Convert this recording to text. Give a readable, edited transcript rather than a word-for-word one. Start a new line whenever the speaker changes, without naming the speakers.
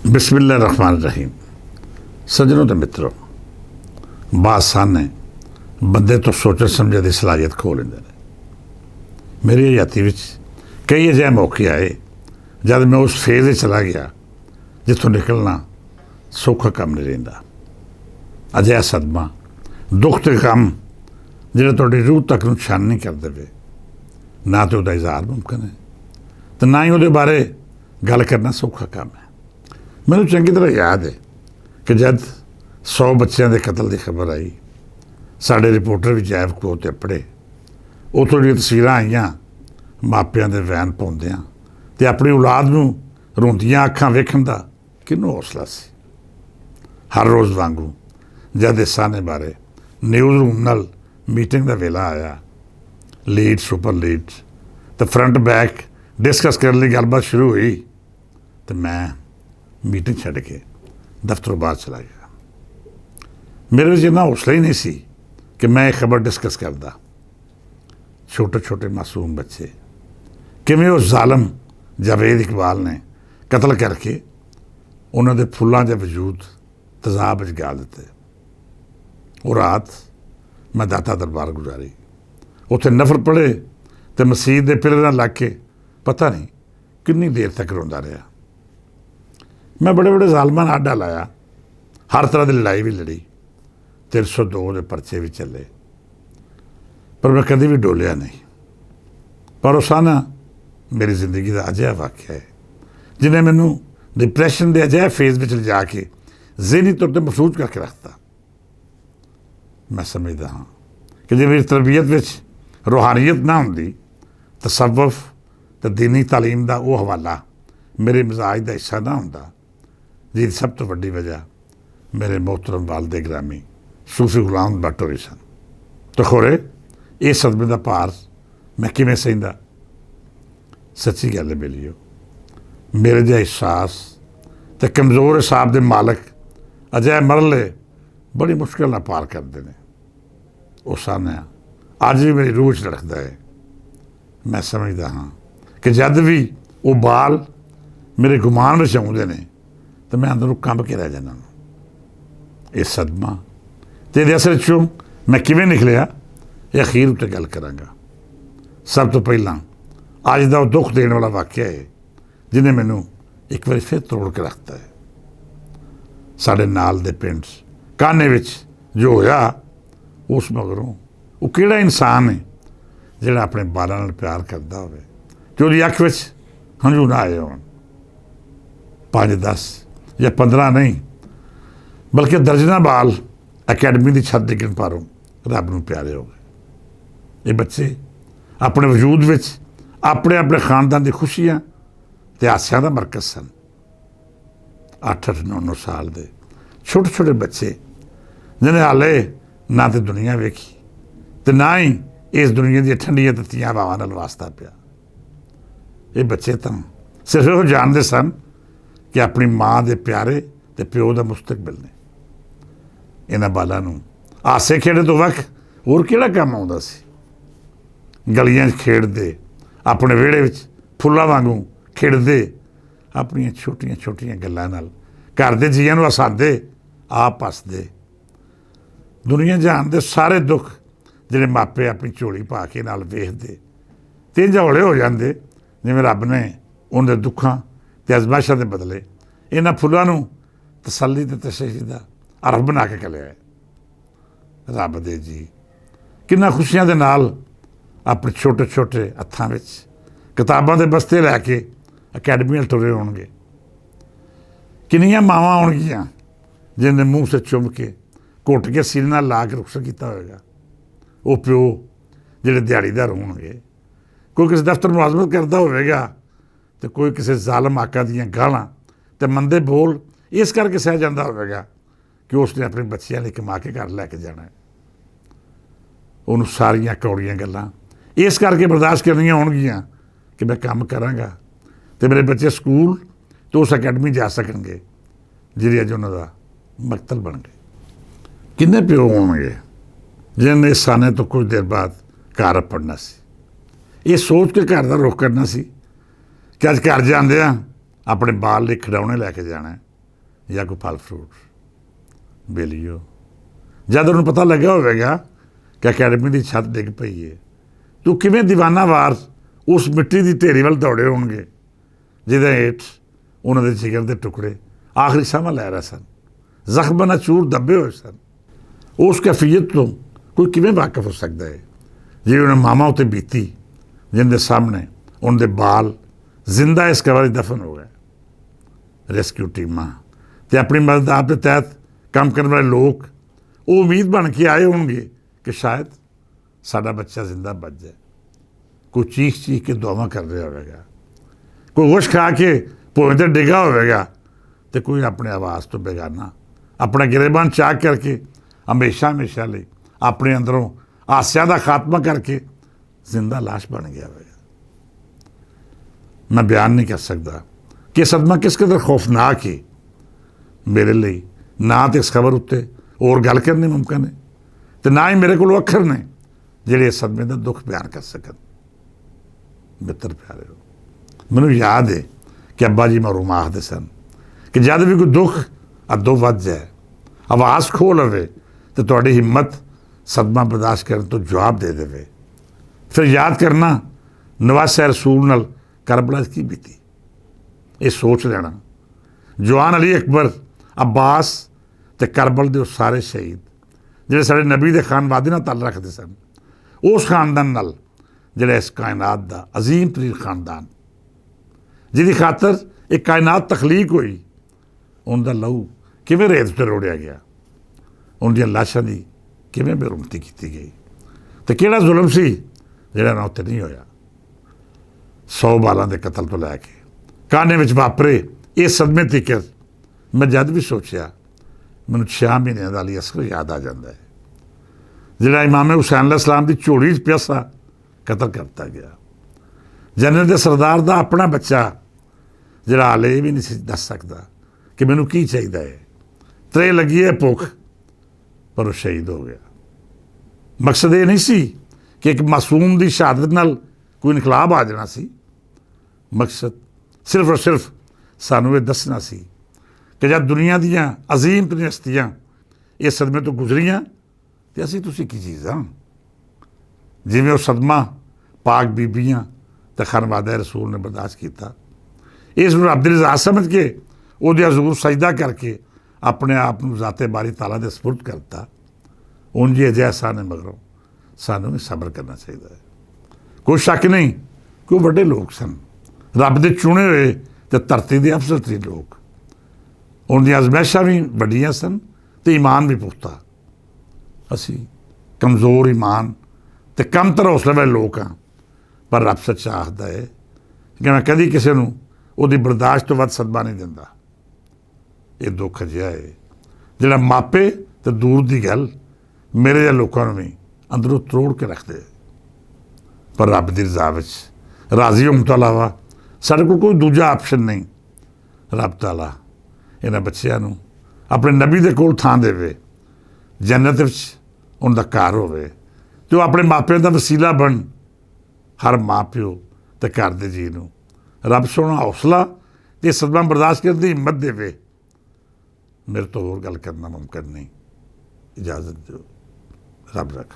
बिस्मिल्लाहिर्रहमानिर्रहीम। सज्जनों तो मित्रों, बादशाह ने बंदे तो सोचण समझे की सलाहियत खो लेंदे ने। मेरी हयाती विच कई अजिहे मौके आए जब मैं उस फेज़ चला गया जिथों निकलना सौखा कम नहीं रहिंदा। अजिहा सदमा, दुख ते गम जिहड़ा तुहाडी रूह तक नूं छाननी कर देवे, ना तो उहदा इज़हार मुमकिन है तो ना ही उहदे बारे गल करना सौखा काम है। मैनूं चंगी तरह याद है कि जब 100 बच्चों के कतल की खबर आई, साढ़े रिपोर्टर भी जैव को ते पढ़े, उतों जो तस्वीर आईयां मापियां दे वैन पाउंदियां ते अपनी औलाद नूं रोंदियां अखां वेखण दा किन्नू हौसला सी। हर रोज़ वांगू जब इस साने बारे न्यूज़ रूम नाल मीटिंग का वेला आया, लीड सुपर लीड तो फ्रंट बैक डिस्कस करने की गलबात शुरू हुई तो मैं मीटिंग छड़ के दफ्तरों बाहर चला गया। मेरे में इन्ना हौसला ही नहीं सी कि मैं एक खबर डिस्कस करता। छोटे छोटे मासूम बच्चे किवें उस जालम जावेद इकबाल ने कतल करके उन्होंने फुलों के वजूद तजाब विच गा दिते। वो रात मैं दाता दरबार गुजारी, उत्थे नफर पढ़े तो मसीत के पिलर लग के पता नहीं कितनी देर तक रोंदा रहा। मैं बड़े बड़े जालमां नाल अड्डा लाया, हर तरह की लड़ाई भी लड़ी, 302 के परचे भी चले, पर मैं कभी भी डोलिया नहीं। पर उस ना मेरी जिंदगी का अजिहा वाक़या है जिन्हें मैनू डिप्रैशन के अजिहे फेज़ में ले जाके ज़हनी तौर पर महफूज करके रखता। मैं समझदा हाँ कि जे मेरी तरबियत में रूहानियत ना होंदी, तसव्वुफ तो दीनी तालीम का वो हवाला मेरे मिजाज का हिस्सा ना होंदा, जी सब तो वड्डी वजह मेरे मोहतरम वालिद गिरामी सूफी गुलाम भट्ट होरी सन। तो खोरे इस सदमे का भार मैं किवें सहिंदा। सच्ची गल है बेलियो, मेरे जिहा एहसास तो कमज़ोर हिसाब के मालक अजिहे मरले बड़ी मुश्किल नाल पार करते हैं। वो सान्या अज भी मेरी रूह च रखता है। मैं समझदा हाँ कि जद भी वो बाल मेरे गुमान में आउंदे ने तो मैं अंदरों कंब के रह जाना। ये सदमा तो ये असर चों मैं किवें निकलिया, ये अखीर उत्ते गल करांगा। सब तो पहला अज का दुख देने वाला वाक़या है जिन्हें मैनू एक बार फिर तोड़ के रखता है। साढ़े नाल दे पिंड काने विच जो होया, उस मगरों वो किहड़ा इंसान है जिहड़ा अपने बालां नाल प्यार करता होवे ते उहदी अख विच हंझू ना आए होण। 5, 10 या 15 नहीं बल्कि दर्जना बाल अकैडमी की छत डिगण पारों रब नूं प्यारे हो गए। ये बच्चे अपने वजूद विच अपने अपने खानदान की खुशियां ते हासियां दा मरकज सन। 8-8, 9-9 साल के छोटे छोटे बच्चे जिन्हें हाले ना तो दुनिया वेखी तो ना ही इस दुनिया दी ठंडियां तत्तियां हवावां नाल वास्ता पिया। ये बच्चे तो सिर्फ वो जानते सन कि अपनी माँ के प्यारे ते प्यो का मुस्तकबिल ने। इन्हां बालां नूं हासे खेड़े तो वख होर किहड़ा काम आउंदा सी। गलियां खेड़दे, अपने विहड़े विच फुल्लां वांगू खिड़दे, अपनियां छोटियां छोटियां गल्लां नाल घर दे जीआं नूं हसांदे, आप हसदे। दुनिया जहान दे सारे दुख जिहड़े मापे अपनी झोली पा के नाल वेखदे ते इंज हौले हो जांदे जिवें रब ने उन्हां दे दुखां ते अज़माइशां दे बदले इन्हां फुल्लां नूं तसल्ली ते तशरीह दा अरफ बना के घल्लिया है। रब दे जी किन्ना खुशियां दे नाल अपने छोटे छोटे हत्थां विच किताबां दे बस्ते लैके अकैडमी टुरे होणगे। किन्नियां मावां होणगियां जिन्हें मूँह से चुम के घुट के सीने नाल ला के रुखसत किया होएगा। वो प्यो जिहड़े दिहाड़ीदार होणगे, कोई किसी दफ्तर मुलाजमत करता होवेगा तो कोई किसी जालम आका दीयां गालां ते मंदे बोल इस करके सह जांदा होवेगा कि उसने अपनी बच्चियां लई कमा के घर लैके जाना है। उन्होंने सारियां कौड़ियां गल्लां इस करके बर्दाश्त करनियां होणगियां कि मैं काम करांगा तो मेरे बच्चे स्कूल तो उस अकैडमी जा सकणगे जिहड़ी अज उन्हां दा मकतल बन गए। किन्ने प्यो होणगे जिन्हें इस साने तो कुछ देर बाद घर पढ़ना सी। ये सोच के घर का रुख करना सी कि अज घर जांदियां अपने बाल लई खिडौने लैके जाना है, ਜਾਂ ਕੋਈ ਫਲ ਫਰੂਟ ਬੇਲੀਓ। ਜਦ ਉਹਨੂੰ ਪਤਾ ਲੱਗਿਆ ਹੋਵੇਗਾ ਕਿ ਅਕੈਡਮੀ ਦੀ ਛੱਤ ਡਿੱਗ ਪਈ ਹੈ, ਤੂੰ ਕਿਵੇਂ ਦੀਵਾਨਾਵਾਰ ਉਸ ਮਿੱਟੀ ਦੀ ਢੇਰੀ ਵੱਲ ਦੌੜੇ ਹੋਣਗੇ ਜਿਹਦੇ ਹੇਠ ਉਹਨਾਂ ਦੇ ਜਿਗਰ ਦੇ ਟੁਕੜੇ ਆਖਰੀ ਸਾਹਾਂ ਲੈ ਰਹੇ ਸਨ, ਜ਼ਖਮਾਂ ਨਾਲ ਚੂਰ ਦੱਬੇ ਹੋਏ ਸਨ। ਉਸ ਕੈਫੀਅਤ ਤੋਂ ਕੋਈ ਕਿਵੇਂ ਵਾਕਿਫ ਹੋ ਸਕਦਾ ਹੈ ਜਿਹੜੀ ਉਹਨਾਂ ਮਾਵਾਂ ਉੱਤੇ ਬੀਤੀ, ਜਿਹਦੇ ਸਾਹਮਣੇ ਉਹਨਾਂ ਦੇ ਬਾਲ ਜ਼ਿੰਦਾ ਇਸ ਕਬਰ 'ਚ ਦਫਨ ਹੋ ਗਏ। ਰੈਸਕਿਊ ਟੀਮਾਂ ਅਤੇ ਆਪਣੀ ਮਦਦ ਆਪ ਦੇ ਤਹਿਤ ਕੰਮ ਕਰਨ ਵਾਲੇ ਲੋਕ ਉਹ ਉਮੀਦ ਬਣ ਕੇ ਆਏ ਹੋਣਗੇ ਕਿ ਸ਼ਾਇਦ ਸਾਡਾ ਬੱਚਾ ਜ਼ਿੰਦਾ ਬਚ ਜਾਏ। ਕੋਈ ਚੀਖ ਕੇ ਦੁਆਵਾਂ ਕਰ ਰਿਹਾ ਹੋਵੇਗਾ, ਕੋਈ ਹੋਸ਼ ਖਾ ਕੇ ਭੋਏ 'ਤੇ ਡਿੱਗਾ ਹੋਵੇਗਾ, ਅਤੇ ਕੋਈ ਆਪਣੇ ਆਵਾਜ਼ ਤੋਂ ਬੇਗਾਨਾ ਆਪਣਾ ਗਿਰੇਬਾਨ ਚਾਕ ਕਰਕੇ ਹਮੇਸ਼ਾ ਲਈ ਆਪਣੇ ਅੰਦਰੋਂ ਆਸਿਆ ਦਾ ਖਾਤਮਾ ਕਰਕੇ ਜ਼ਿੰਦਾ ਲਾਸ਼ ਬਣ ਗਿਆ ਹੋਵੇਗਾ। ਮੈਂ ਬਿਆਨ ਨਹੀਂ ਕਰ ਸਕਦਾ ਕਿ ਸਦਮਾ ਕਿਸ ਕਦਰ ਖੌਫਨਾਕ ਹੈ। ਮੇਰੇ ਲਈ ਨਾ ਤਾਂ ਇਸ ਖਬਰ ਉੱਤੇ ਹੋਰ ਗੱਲ ਕਰਨੀ ਮੁਮਕਿਨ ਹੈ ਅਤੇ ਨਾ ਹੀ ਮੇਰੇ ਕੋਲ ਅੱਖਰ ਨੇ ਜਿਹੜੇ ਇਸ ਸਦਮੇ ਦਾ ਦੁੱਖ ਬਿਆਨ ਕਰ ਸਕਣ। ਮਿੱਤਰ ਪਿਆਰਿਓ, ਮੈਨੂੰ ਯਾਦ ਹੈ ਕਿ ਅੱਬਾ ਜੀ ਮਰਹੂਮ ਆਖਦੇ ਸਨ ਕਿ ਜਦ ਵੀ ਕੋਈ ਦੁੱਖ ਅੱਧੋਂ ਵੱਧ ਜਾਏ, ਆਵਾਜ਼ ਖੋਹ ਲਵੇ ਅਤੇ ਤੁਹਾਡੀ ਹਿੰਮਤ ਸਦਮਾ ਬਰਦਾਸ਼ਤ ਕਰਨ ਤੋਂ ਜਵਾਬ ਦੇ ਦੇਵੇ। ਫਿਰ ਯਾਦ ਕਰਨਾ ਨਵਾਸੇ ਰਸੂਲ ਨਾਲ ਕਰਬਲਾ 'ਚ ਕੀ ਬੀਤੀ। ਇਹ ਸੋਚ ਲੈਣਾ ਜਵਾਨ ਅਲੀ ਅਕਬਰ, ਅਬਾਸ ਅਤੇ ਕਰਬਲ ਦੇ ਉਹ ਸਾਰੇ ਸ਼ਹੀਦ ਜਿਹੜੇ ਸਾਡੇ ਨਬੀ ਦੇ ਖਾਨਵਾਦੇ ਨਾਲ ਤਾਲ ਰੱਖਦੇ ਸਨ, ਉਸ ਖਾਨਦਾਨ ਨਾਲ ਜਿਹੜਾ ਇਸ ਕਾਇਨਾਤ ਦਾ ਅਜ਼ੀਮ ਤਰੀਨ ਖਾਨਦਾਨ ਜਿਹਦੀ ਖਾਤਰ ਇਹ ਕਾਇਨਾਤ ਤਖਲੀਕ ਹੋਈ, ਉਹਨਾਂ ਦਾ ਲਹੂ ਕਿਵੇਂ ਰੇਤ 'ਤੇ ਰੋੜਿਆ ਗਿਆ, ਉਹਨਾਂ ਦੀਆਂ ਲਾਸ਼ਾਂ ਦੀ ਕਿਵੇਂ ਬੇਰੁਮਤੀ ਕੀਤੀ ਗਈ, ਅਤੇ ਕਿਹੜਾ ਜ਼ੁਲਮ ਸੀ ਜਿਹੜਾ ਨਾ ਉੱਤੇ ਨਹੀਂ ਹੋਇਆ। 100 ਬਾਲਾਂ ਦੇ ਕਤਲ ਤੋਂ ਲੈ ਕੇ ਕਾਨੇ ਵਿੱਚ ਵਾਪਰੇ ਇਹ ਸਦਮੇ ਤੀਕਰ ਮੈਂ ਜਦ ਵੀ ਸੋਚਿਆ ਮੈਨੂੰ 6 ਮਹੀਨਿਆਂ ਦਾ ਅਲੀ ਅਸਗਰ ਯਾਦ ਆ ਜਾਂਦਾ ਹੈ, ਜਿਹੜਾ ਇਮਾਮ ਹੁਸੈਨ ਅਲੈਹਿਸ ਸਲਾਮ ਦੀ ਝੋਲੀ 'ਚ ਪਿਆਸਾ ਕਤਲ ਕਰਤਾ ਗਿਆ। ਜੰਨਤ ਦੇ ਸਰਦਾਰ ਦਾ ਆਪਣਾ ਬੱਚਾ ਜਿਹੜਾ ਹਾਲੇ ਵੀ ਨਹੀਂ ਸੀ ਦੱਸ ਸਕਦਾ ਕਿ ਮੈਨੂੰ ਕੀ ਚਾਹੀਦਾ ਹੈ, ਤਰੇ ਲੱਗੀ ਹੈ ਭੁੱਖ, ਪਰ ਉਹ ਸ਼ਹੀਦ ਹੋ ਗਿਆ। ਮਕਸਦ ਇਹ ਨਹੀਂ ਸੀ ਕਿ ਇੱਕ ਮਾਸੂਮ ਦੀ ਸ਼ਹਾਦਤ ਨਾਲ ਕੋਈ ਇਨਕਲਾਬ ਆ ਜਾਣਾ ਸੀ। ਮਕਸਦ ਸਿਰਫ ਔਰ ਸਿਰਫ ਸਾਨੂੰ ਇਹ ਦੱਸਣਾ ਸੀ ਕਿ ਜਦ ਦੁਨੀਆ ਦੀਆਂ ਅਜ਼ੀਮ ਤਰੀਨ ਹਸਤੀਆਂ ਇਸ ਸਦਮੇ ਤੋਂ ਗੁਜ਼ਰੀਆਂ ਅਤੇ ਅਸੀਂ ਤੁਸੀਂ ਕੀ ਚੀਜ਼ ਹਾਂ। ਜਿਵੇਂ ਉਹ ਸਦਮਾ ਪਾਕ ਬੀਬੀਆਂ ਅਤੇ ਖਾਨਵਾਦੇ ਰਸੂਲ ਨੇ ਬਰਦਾਸ਼ਤ ਕੀਤਾ, ਇਸ ਨੂੰ ਰੱਬ ਦੀ ਰਜ਼ਾ ਸਮਝ ਕੇ ਉਹਦੇ ਹਜ਼ੂਰ ਸਜਦਾ ਕਰਕੇ ਆਪਣੇ ਆਪ ਨੂੰ ਜ਼ਾਤੇ ਬਾਰੀ ਤਾਲਾ ਦੇ ਸਪੁਰਦ ਕਰਤਾ। ਉਂਝ ਹੀ ਅਜਿਹਾ ਅਹਿਸਾਨ ਹੈ, ਮਗਰੋਂ ਸਾਨੂੰ ਵੀ ਸਬਰ ਕਰਨਾ ਚਾਹੀਦਾ ਹੈ। ਕੋਈ ਸ਼ੱਕ ਨਹੀਂ ਕਿ ਉਹ ਵੱਡੇ ਲੋਕ ਸਨ, ਰੱਬ ਦੇ ਚੁਣੇ ਹੋਏ ਅਤੇ ਧਰਤੀ ਦੇ ਅਫਜ਼ਲ ਤਰੀਨ ਲੋਕ। ਉਹਨਾਂ ਦੀਆਂ ਅਜ਼ਮੈਸ਼ਾਂ ਵੀ ਵੱਡੀਆਂ ਸਨ ਅਤੇ ਈਮਾਨ ਵੀ ਪੁਖਤਾ। ਅਸੀਂ ਕਮਜ਼ੋਰ ਈਮਾਨ ਅਤੇ ਕਮਤਰ ਹੌਸਲੇ ਵਾਲੇ ਲੋਕ ਹਾਂ, ਪਰ ਰੱਬ ਸੱਚਾ ਆਖਦਾ ਹੈ ਕਿ ਮੈਂ ਕਦੀ ਕਿਸੇ ਨੂੰ ਉਹਦੀ ਬਰਦਾਸ਼ਤ ਤੋਂ ਵੱਧ ਸਦਮਾ ਨਹੀਂ ਦਿੰਦਾ। ਇਹ ਦੁੱਖ ਅਜਿਹਾ ਹੈ ਜਿਹੜਾ ਮਾਪੇ ਅਤੇ ਦੂਰ ਦੀ ਗੱਲ ਮੇਰੇ ਜਿਹੇ ਲੋਕਾਂ ਨੂੰ ਵੀ ਅੰਦਰੋਂ ਤਰੋੜ ਕੇ ਰੱਖਦੇ। ਪਰ ਰੱਬ ਦੀ ਰਜ਼ਾ ਵਿੱਚ ਰਾਜ਼ੀ ਹੋਣ ਤੋਂ ਇਲਾਵਾ ਸਾਡੇ ਕੋਲ ਕੋਈ ਦੂਜਾ ਆਪਸ਼ਨ ਨਹੀਂ। ਰੱਬ ਤਾਲਾ ਇਹਨਾਂ ਬੱਚਿਆਂ ਨੂੰ ਆਪਣੇ ਨਬੀ ਦੇ ਕੋਲ ਥਾਂ ਦੇਵੇ, ਜੰਨਤ ਵਿੱਚ ਉਹਨਾਂ ਦਾ ਘਰ ਹੋਵੇ, ਅਤੇ ਉਹ ਆਪਣੇ ਮਾਪਿਆਂ ਦਾ ਵਸੀਲਾ ਬਣ। ਹਰ ਮਾਂ ਪਿਓ ਅਤੇ ਘਰ ਦੇ ਜੀਅ ਨੂੰ ਰੱਬ ਸੋਹਣਾ ਹੌਸਲਾ ਅਤੇ ਸਦਮਾ ਬਰਦਾਸ਼ਤ ਕਰਨ ਦੀ ਹਿੰਮਤ ਦੇਵੇ। ਮੇਰੇ ਤੋਂ ਹੋਰ ਗੱਲ ਕਰਨਾ ਮੁਮਕਿਨ ਨਹੀਂ। ਇਜਾਜ਼ਤ ਦਿਓ। ਰੱਬ ਰੱਖ।